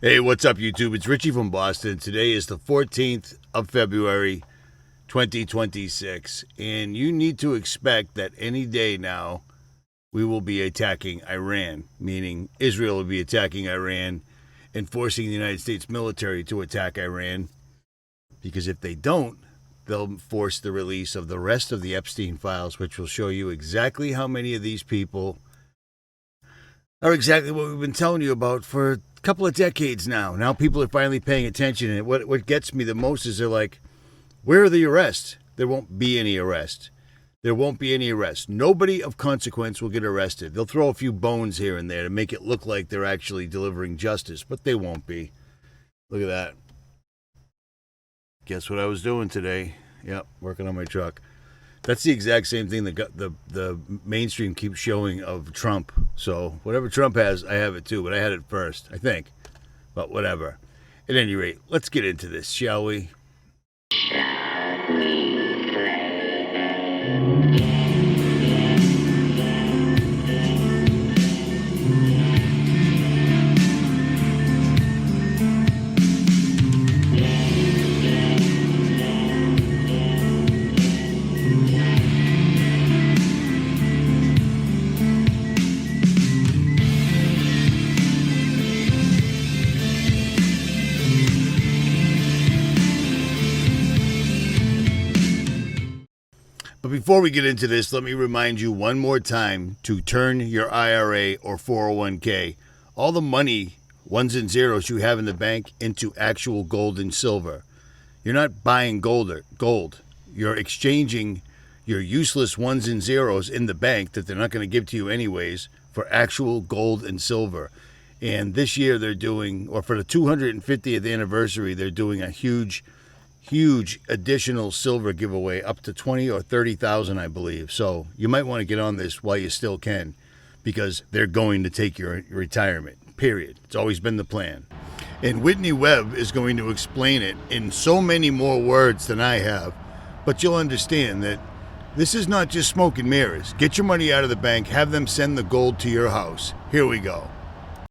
Hey, what's up, YouTube? It's Richie from Boston. Today is the 14th of February, 2026, and you need to expect that any day now we will be attacking Iran, meaning Israel will be attacking Iran and forcing the United States military to attack Iran, because if they don't, they'll force the release of the rest of the Epstein files, which will show you exactly how many of these people are exactly what we've been telling you about for a couple of decades now. Now people are finally paying attention, and what gets me the most is they're like, where are the arrests? There won't be any arrest. There won't be any arrest. Nobody of consequence will get arrested. They'll throw a few bones here and there to make it look like they're actually delivering justice, but they won't be. Look at that. Guess what I was doing today? Yep, working on my truck. That's the exact same thing that the mainstream keeps showing of Trump. So whatever Trump has, I have it too, but I had it first, I think. But whatever. At any rate, let's get into this, shall we? But before we get into this, let me remind you one more time to turn your IRA or 401k, all the money, ones and zeros you have in the bank, into actual gold and silver. You're not buying gold. You're exchanging your useless ones and zeros in the bank that they're not going to give to you anyways for actual gold and silver. And this year they're doing, or for the 250th anniversary, they're doing a huge additional silver giveaway, up to 20 or 30,000, I believe. So you might want to get on this while you still can, because they're going to take your retirement, period. It's always been the plan. And Whitney Webb is going to explain it in so many more words than I have, but you'll understand that this is not just smoke and mirrors. Get your money out of the bank, have them send the gold to your house. Here we go.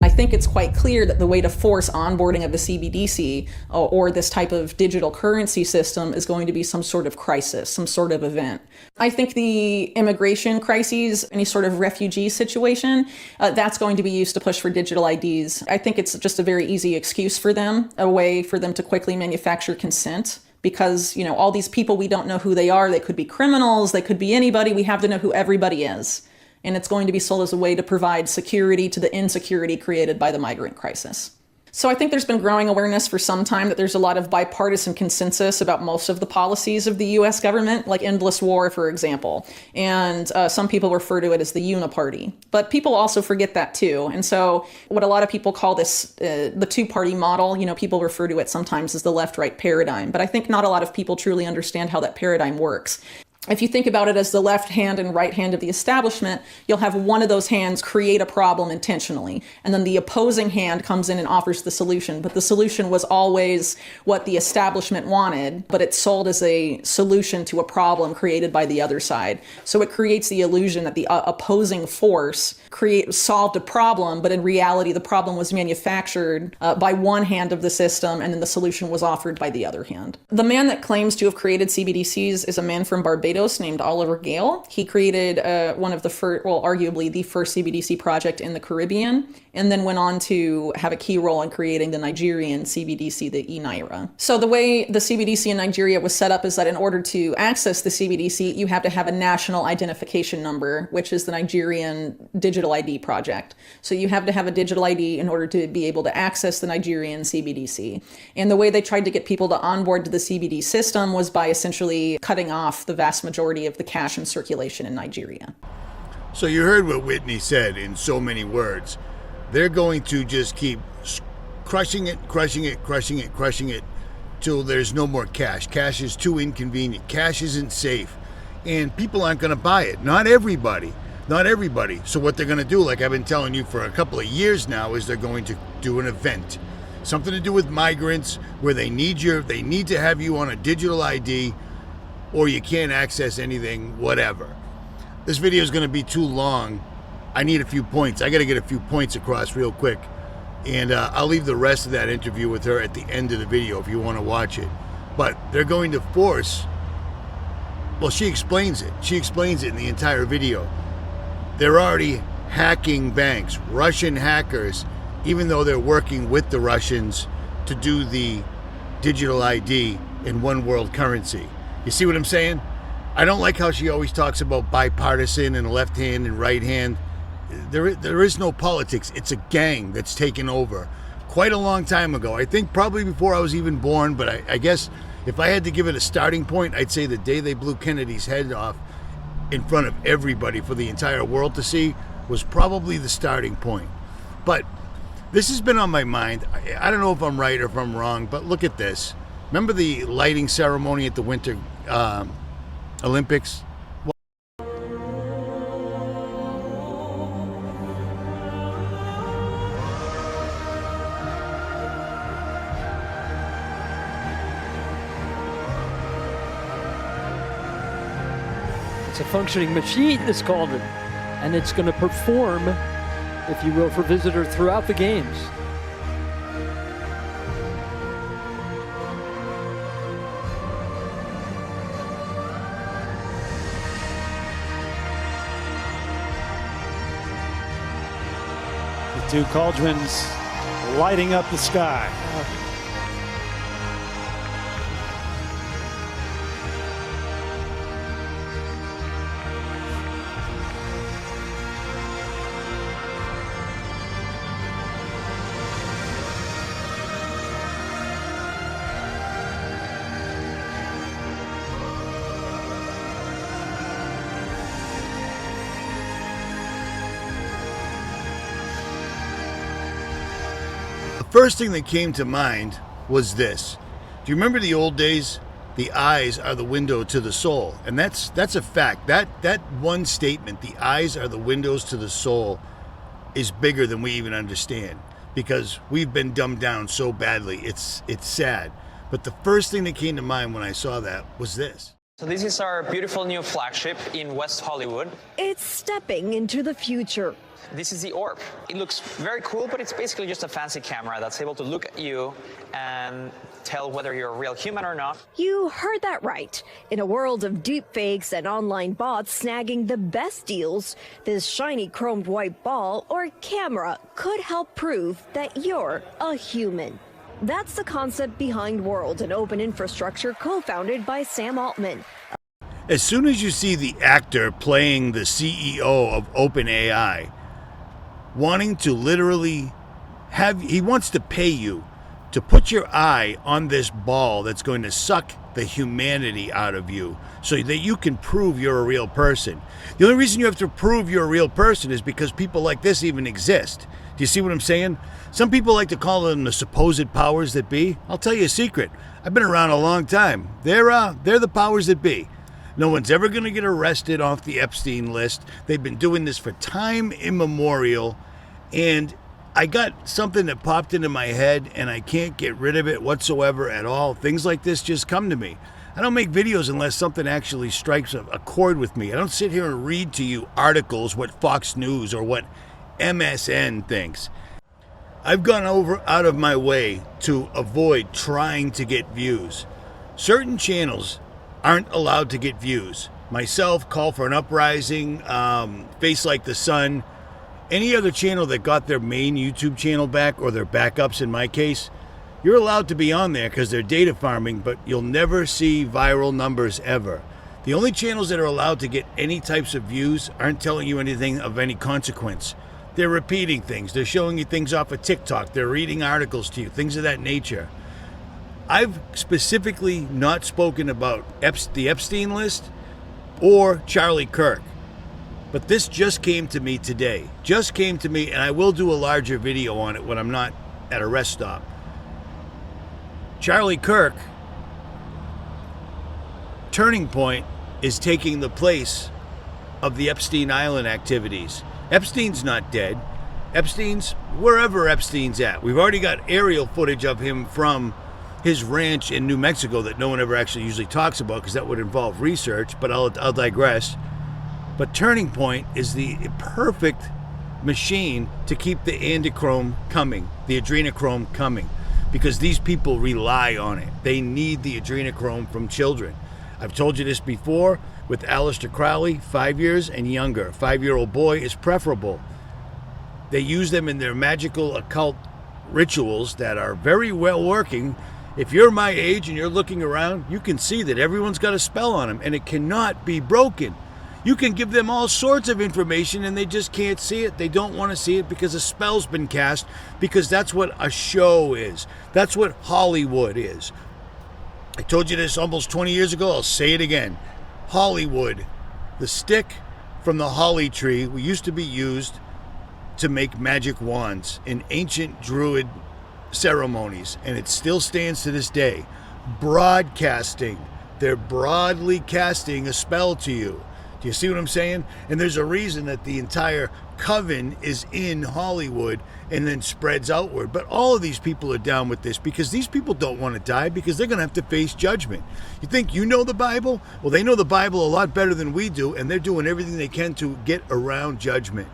I think it's quite clear that the way to force onboarding of the CBDC or this type of digital currency system is going to be some sort of crisis, some sort of event. I think the immigration crises, any sort of refugee situation, that's going to be used to push for digital IDs. I think it's just a very easy excuse for them, a way for them to quickly manufacture consent. Because, all these people, we don't know who they are. They could be criminals. They could be anybody. We have to know who everybody is. And it's going to be sold as a way to provide security to the insecurity created by the migrant crisis. So I think there's been growing awareness for some time that there's a lot of bipartisan consensus about most of the policies of the US government, like endless war, for example. And some people refer to it as the uniparty. But people also forget that too. And so what a lot of people call this the two-party model, people refer to it sometimes as the left-right paradigm. But I think not a lot of people truly understand how that paradigm works. If you think about it as the left hand and right hand of the establishment, you'll have one of those hands create a problem intentionally. And then the opposing hand comes in and offers the solution. But the solution was always what the establishment wanted, but it's sold as a solution to a problem created by the other side. So it creates the illusion that the opposing force solved a problem, but in reality, the problem was manufactured by one hand of the system, and then the solution was offered by the other hand. The man that claims to have created CBDCs is a man from Barbados named Oliver Gale. He created one of the first, arguably the first CBDC project in the Caribbean, and then went on to have a key role in creating the Nigerian CBDC, the e-Naira. So the way the CBDC in Nigeria was set up is that in order to access the CBDC, you have to have a national identification number, which is the Nigerian digital ID project. So you have to have a digital ID in order to be able to access the Nigerian CBDC. And the way they tried to get people to onboard to the CBD system was by essentially cutting off the vast majority of the cash in circulation in Nigeria. So you heard what Whitney said in so many words. They're going to just keep crushing it till there's no more cash. Cash is too inconvenient. Cash isn't safe. And people aren't going to buy it. Not everybody. So what they're going to do, like I've been telling you for a couple of years now, is they're going to do an event. Something to do with migrants, where they need to have you on a digital ID, or you can't access anything, whatever. This video is going to be too long. I need a few points. I got to get a few points across real quick. And I'll leave the rest of that interview with her at the end of the video if you want to watch it. But they're going to force, well, she explains it. She explains it in the entire video. They're already hacking banks, Russian hackers, even though they're working with the Russians to do the digital ID in one world currency. You see what I'm saying? I don't like how she always talks about bipartisan and left hand and right hand. There is no politics. It's a gang that's taken over quite a long time ago. I think probably before I was even born, but I guess if I had to give it a starting point, I'd say the day they blew Kennedy's head off in front of everybody for the entire world to see was probably the starting point. But this has been on my mind. I don't know if I'm right or if I'm wrong, but look at this. Remember the lighting ceremony at the Winter Olympics? It's a functioning machine, this cauldron, and it's going to perform, if you will, for visitors throughout the games. The two cauldrons lighting up the sky. First thing that came to mind was this. Do you remember the old days? The eyes are the window to the soul. And that's a fact. That one statement, the eyes are the windows to the soul, is bigger than we even understand, because we've been dumbed down so badly. It's sad. But the first thing that came to mind when I saw that was this. So this is our beautiful new flagship in West Hollywood. It's stepping into the future. This is the Orb. It looks very cool, but it's basically just a fancy camera that's able to look at you and tell whether you're a real human or not. You heard that right. In a world of deepfakes and online bots snagging the best deals, this shiny chromed white ball or camera could help prove that you're a human. That's the concept behind World, an open infrastructure co-founded by Sam Altman. As soon as you see the actor playing the CEO of OpenAI, wanting to literally he wants to pay you to put your eye on this ball that's going to suck the humanity out of you so that you can prove you're a real person. The only reason you have to prove you're a real person is because people like this even exist. Do you see what I'm saying? Some people like to call them the supposed powers that be. I'll tell you a secret. I've been around a long time. They're the powers that be. No one's ever going to get arrested off the Epstein list. They've been doing this for time immemorial. And I got something that popped into my head, and I can't get rid of it whatsoever at all. Things like this just come to me. I don't make videos unless something actually strikes a chord with me. I don't sit here and read to you articles, what Fox News or what MSN thinks. I've gone out of my way to avoid trying to get views. Certain channels aren't allowed to get views. Myself, Call for an Uprising, Face Like the Sun, any other channel that got their main YouTube channel back, or their backups in my case, you're allowed to be on there because they're data farming, but you'll never see viral numbers ever. The only channels that are allowed to get any types of views aren't telling you anything of any consequence. They're repeating things. They're showing you things off of TikTok. They're reading articles to you, things of that nature. I've specifically not spoken about the Epstein list or Charlie Kirk, but this just came to me today. Just came to me, and I will do a larger video on it when I'm not at a rest stop. Charlie Kirk, Turning Point, is taking the place of the Epstein Island activities. Epstein's not dead. Epstein's wherever Epstein's at. We've already got aerial footage of him from his ranch in New Mexico that no one ever actually usually talks about because that would involve research, but I'll digress. But Turning Point is the perfect machine to keep the adrenochrome coming, because these people rely on it. They need the adrenochrome from children. I've told you this before with Aleister Crowley, 5 years and younger. A 5-year-old boy is preferable. They use them in their magical occult rituals that are very well working. If you're my age and you're looking around, you can see that everyone's got a spell on them and it cannot be broken. You can give them all sorts of information and they just can't see it. They don't want to see it because a spell's been cast, because that's what a show is. That's what Hollywood is. I told you this almost 20 years ago. I'll say it again. Hollywood, the stick from the holly tree, used to be used to make magic wands in ancient Druid ceremonies, and it still stands to this day. Broadcasting. They're broadly casting a spell to you. Do you see what I'm saying? And there's a reason that the entire coven is in Hollywood and then spreads outward. But all of these people are down with this because these people don't want to die, because they're going to have to face judgment. You think you know the Bible? Well, they know the Bible a lot better than we do, and they're doing everything they can to get around judgment.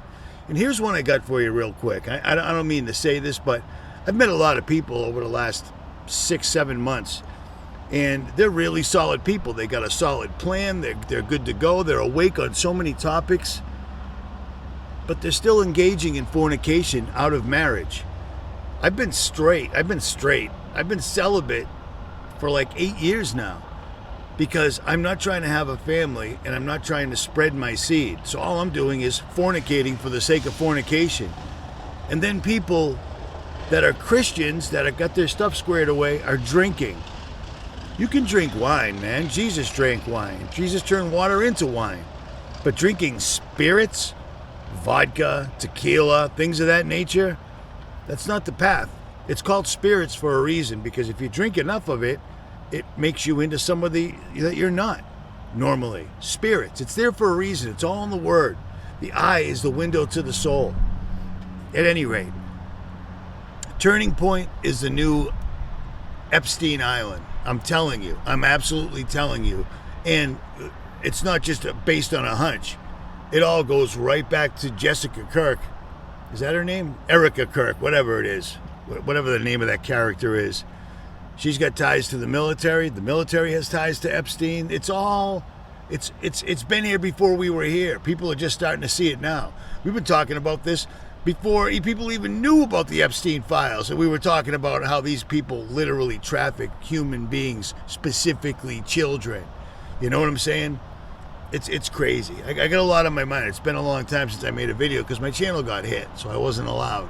And here's one I got for you real quick. I don't mean to say this, but I've met a lot of people over the last 6-7 months. And they're really solid people. They got a solid plan. They're good to go. They're awake on so many topics. But they're still engaging in fornication out of marriage. I've been straight. I've been celibate for like 8 years now, because I'm not trying to have a family and I'm not trying to spread my seed. So all I'm doing is fornicating for the sake of fornication. And then people that are Christians that have got their stuff squared away are drinking. You can drink wine, man. Jesus drank wine. Jesus turned water into wine. But drinking spirits, vodka, tequila, things of that nature, that's not the path. It's called spirits for a reason, because if you drink enough of it, it makes you into somebody that you're not normally. Spirits, it's there for a reason. It's all in the Word. The eye is the window to the soul. At any rate, Turning Point is the new Epstein Island. I'm telling you. I'm absolutely telling you. And it's not just based on a hunch. It all goes right back to Jessica Kirk. Is that her name? Erica Kirk, whatever it is. Whatever the name of that character is. She's got ties to the military. The military has ties to Epstein. It's been here before we were here. People are just starting to see it now. We've been talking about this before people even knew about the Epstein files. And we were talking about how these people literally traffic human beings, specifically children. You know what I'm saying? It's crazy. I got a lot on my mind. It's been a long time since I made a video because my channel got hit, so I wasn't allowed.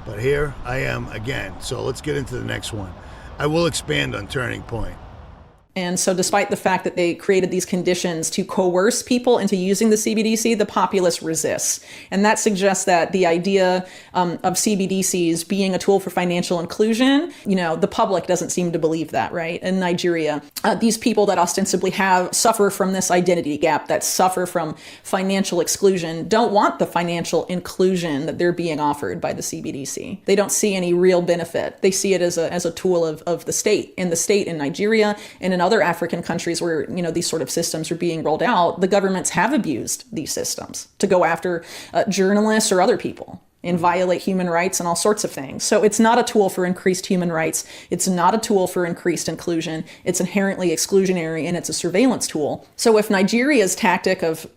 But here I am again. So let's get into the next one. I will expand on Turning Point. And so despite the fact that they created these conditions to coerce people into using the CBDC, the populace resists. And that suggests that the idea of CBDCs being a tool for financial inclusion, the public doesn't seem to believe that, right? In Nigeria, these people that ostensibly suffer from this identity gap, that suffer from financial exclusion, don't want the financial inclusion that they're being offered by the CBDC. They don't see any real benefit. They see it as a tool of the state. In the state in Nigeria and in other African countries where, these sort of systems are being rolled out, the governments have abused these systems to go after journalists or other people and violate human rights and all sorts of things. So it's not a tool for increased human rights. It's not a tool for increased inclusion. It's inherently exclusionary, and it's a surveillance tool. So if Nigeria's tactic of,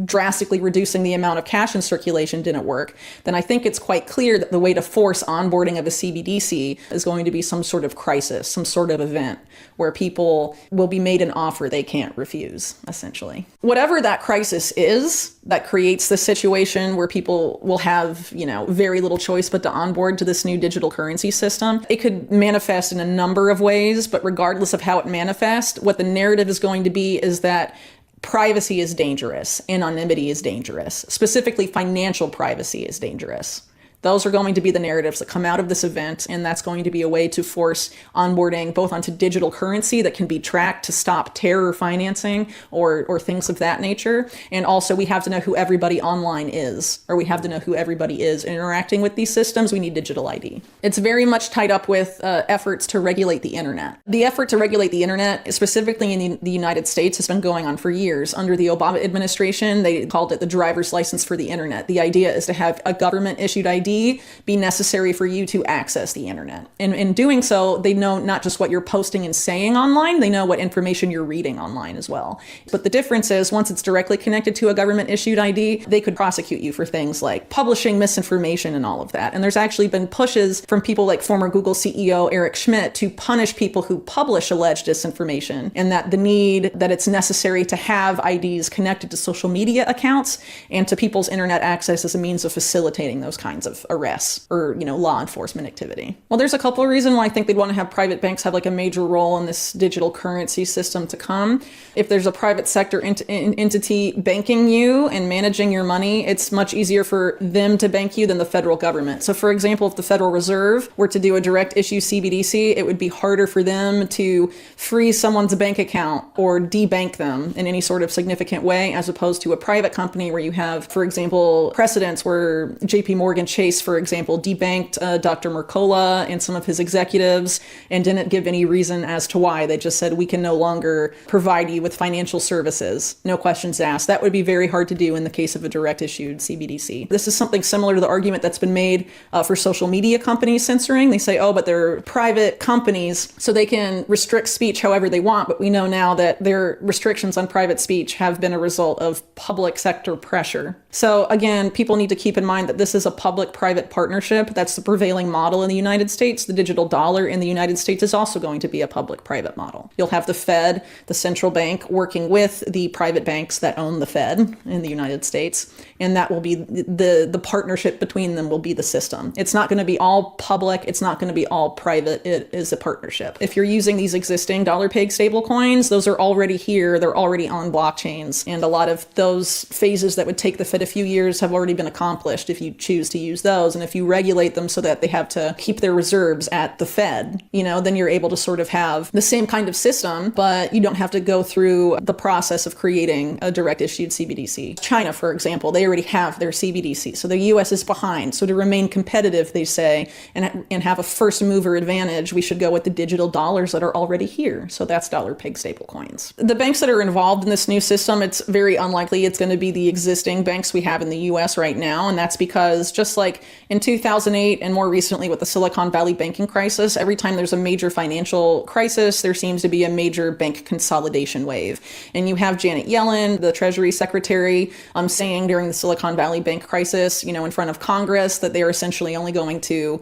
drastically reducing the amount of cash in circulation didn't work, then I think it's quite clear that the way to force onboarding of a CBDC is going to be some sort of crisis, some sort of event where people will be made an offer they can't refuse, essentially. Whatever that crisis is that creates the situation where people will have, very little choice but to onboard to this new digital currency system. It could manifest in a number of ways, but regardless of how it manifests, what the narrative is going to be is that privacy is dangerous, anonymity is dangerous. Specifically, financial privacy is dangerous. Those are going to be the narratives that come out of this event, and that's going to be a way to force onboarding both onto digital currency that can be tracked to stop terror financing or things of that nature. And also we have to know who everybody online is, or we have to know who everybody is interacting with these systems. We need digital ID. It's very much tied up with efforts to regulate the internet. The effort to regulate the internet, specifically in the United States, has been going on for years. Under the Obama administration, they called it the driver's license for the internet. The idea is to have a government-issued ID be necessary for you to access the internet. And in doing so, they know not just what you're posting and saying online, they know what information you're reading online as well. But the difference is, once it's directly connected to a government-issued ID, they could prosecute you for things like publishing misinformation and all of that. And there's actually been pushes from people like former Google CEO Eric Schmidt to punish people who publish alleged disinformation, and that the need that it's necessary to have IDs connected to social media accounts and to people's internet access as a means of facilitating those kinds of arrests or, law enforcement activity. Well, there's a couple of reasons why I think they'd want to have private banks have like a major role in this digital currency system to come. If there's a private sector entity banking you and managing your money, it's much easier for them to bank you than the federal government. So for example, if the Federal Reserve were to do a direct issue CBDC, it would be harder for them to freeze someone's bank account or debank them in any sort of significant way, as opposed to a private company where you have, for example, precedents where JP Morgan Chase, for example, debanked Dr. Mercola and some of his executives and didn't give any reason as to why. They just said, we can no longer provide you with financial services. No questions asked. That would be very hard to do in the case of a direct issued CBDC. This is something similar to the argument that's been made for social media companies censoring. They say, oh, but they're private companies, so they can restrict speech however they want. But we know now that their restrictions on private speech have been a result of public sector pressure. So again, people need to keep in mind that this is a public-private partnership. That's the prevailing model in the United States. The digital dollar in the United States is also going to be a public-private model. You'll have the Fed, the central bank, working with the private banks that own the Fed in the United States. And that will be the partnership between them will be the system. It's not going to be all public. It's not going to be all private. It is a partnership. If you're using these existing dollar-pegged stablecoins, those are already here. They're already on blockchains. And a lot of those phases that would take the Fed a few years have already been accomplished if you choose to use those. And if you regulate them so that they have to keep their reserves at the Fed, then you're able to sort of have the same kind of system, but you don't have to go through the process of creating a direct issued CBDC. China, for example, they already have their CBDC. So the US is behind. So to remain competitive, they say, and have a first mover advantage, we should go with the digital dollars that are already here. So that's dollar-pegged stablecoins. The banks that are involved in this new system, it's very unlikely it's going to be the existing banks we have in the US right now. And that's because just like in 2008 and more recently with the Silicon Valley banking crisis, every time there's a major financial crisis, there seems to be a major bank consolidation wave. And you have Janet Yellen, the Treasury Secretary, saying during the Silicon Valley bank crisis, in front of Congress, that they're essentially only going to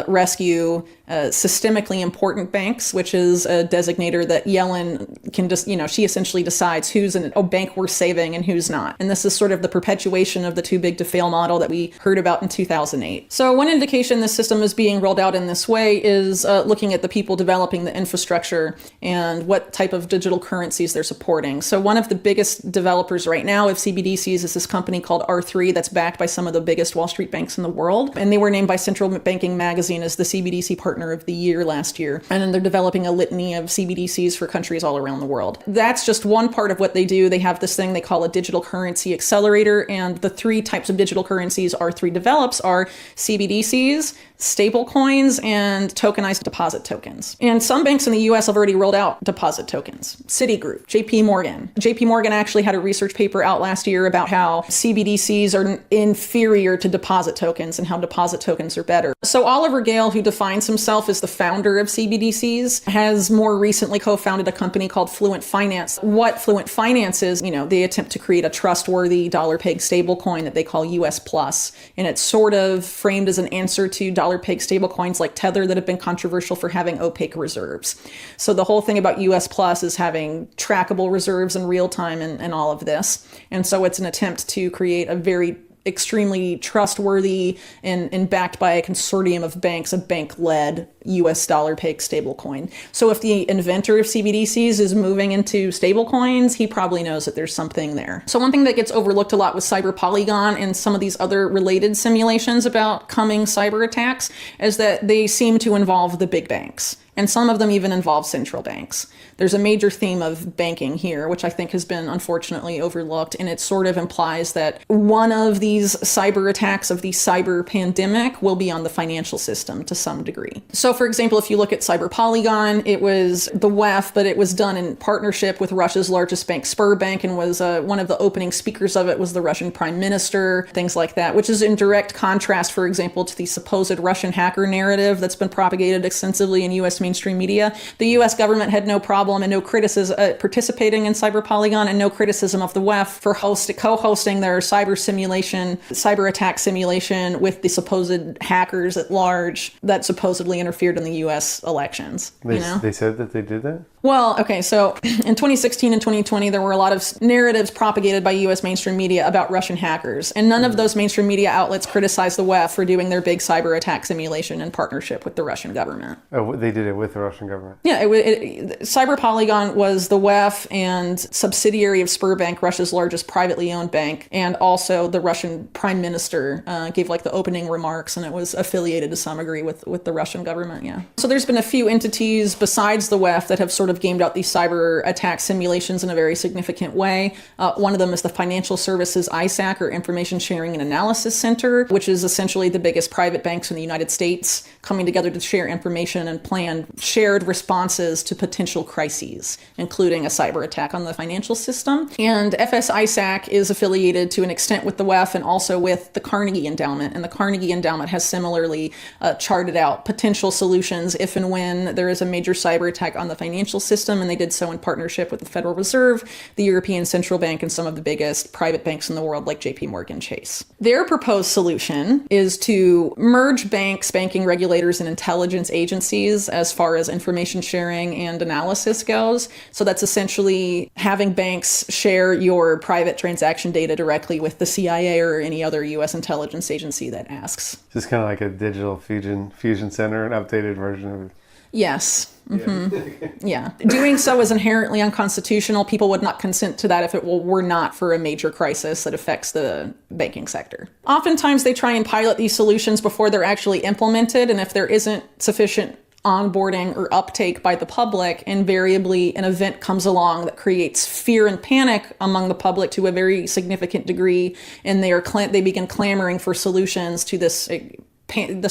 rescue systemically important banks, which is a designator that Yellen can just, she essentially decides who's a bank worth saving and who's not. And this is sort of the perpetuation of the too big to fail model that we heard about in 2008. So one indication this system is being rolled out in this way is looking at the people developing the infrastructure and what type of digital currencies they're supporting. So one of the biggest developers right now of CBDCs is this company called R3 that's backed by some of the biggest Wall Street banks in the world. And they were named by Central Banking Magazine as the CBDC partner of the year last year. And then they're developing a litany of CBDCs for countries all around the world. That's just one part of what they do. They have this thing they call a digital currency accelerator. And the three types of digital currencies R3 develops are CBDCs, stable coins, and tokenized deposit tokens. And some banks in the US have already rolled out deposit tokens. Citigroup, JP Morgan. JP Morgan actually had a research paper out last year about how CBDCs are inferior to deposit tokens and how deposit tokens are better. So Oliver Gale, who defines himself as the founder of CBDCs, has more recently co-founded a company called Fluent Finance. What Fluent Finance is, they attempt to create a trustworthy dollar-pegged stablecoin that they call US Plus. And it's sort of framed as an answer to dollar-pegged stablecoins like Tether that have been controversial for having opaque reserves. So the whole thing about US Plus is having trackable reserves in real time and all of this. And so it's an attempt to create a very extremely trustworthy and backed by a consortium of banks, a bank-led US dollar peg stablecoin. So if the inventor of CBDCs is moving into stablecoins, he probably knows that there's something there. So one thing that gets overlooked a lot with Cyber Polygon and some of these other related simulations about coming cyber attacks is that they seem to involve the big banks. And some of them even involve central banks. There's a major theme of banking here, which I think has been unfortunately overlooked, and it sort of implies that one of these cyber attacks of the cyber pandemic will be on the financial system to some degree. So for example, if you look at Cyber Polygon, it was the WEF, but it was done in partnership with Russia's largest bank, Sberbank, and was one of the opening speakers of it was the Russian prime minister, things like that, which is in direct contrast, for example, to the supposed Russian hacker narrative that's been propagated extensively in US mainstream media. The US government had no problem and no criticism participating in Cyber Polygon, and no criticism of the WEF for co-hosting their cyber attack simulation with the supposed hackers at large that supposedly interfered in the US elections. They said that they did that? Well, okay, so in 2016 and 2020, there were a lot of narratives propagated by US mainstream media about Russian hackers, and none of those mainstream media outlets criticized the WEF for doing their big cyber attack simulation in partnership with the Russian government. Oh, they did it with the Russian government? Yeah, Cyber Polygon was the WEF and subsidiary of Sberbank, Russia's largest privately owned bank, and also the Russian prime minister gave like the opening remarks, and it was affiliated to some degree with the Russian government, yeah. So there's been a few entities besides the WEF that have sort of gamed out these cyber attack simulations in a very significant way. One of them is the Financial Services ISAC, or Information Sharing and Analysis Center, which is essentially the biggest private banks in the United States coming together to share information and plan shared responses to potential crises, including a cyber attack on the financial system. And FS ISAC is affiliated to an extent with the WEF and also with the Carnegie Endowment. And the Carnegie Endowment has similarly charted out potential solutions if and when there is a major cyber attack on the financial system, and they did so in partnership with the Federal Reserve, the European Central Bank, and some of the biggest private banks in the world like JP Morgan Chase. Their proposed solution is to merge banks, banking regulators, and intelligence agencies as far as information sharing and analysis goes. So that's essentially having banks share your private transaction data directly with the CIA or any other US intelligence agency that asks. Just kind of like a digital fusion center, an updated version of it. Yes. Mm-hmm. Yeah. Doing so is inherently unconstitutional. People would not consent to that if it were not for a major crisis that affects the banking sector. Oftentimes they try and pilot these solutions before they're actually implemented, and if there isn't sufficient onboarding or uptake by the public, invariably an event comes along that creates fear and panic among the public to a very significant degree, and they begin clamoring for solutions to this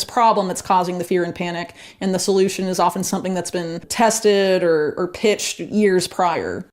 problem that's causing the fear and panic, and the solution is often something that's been tested or pitched years prior.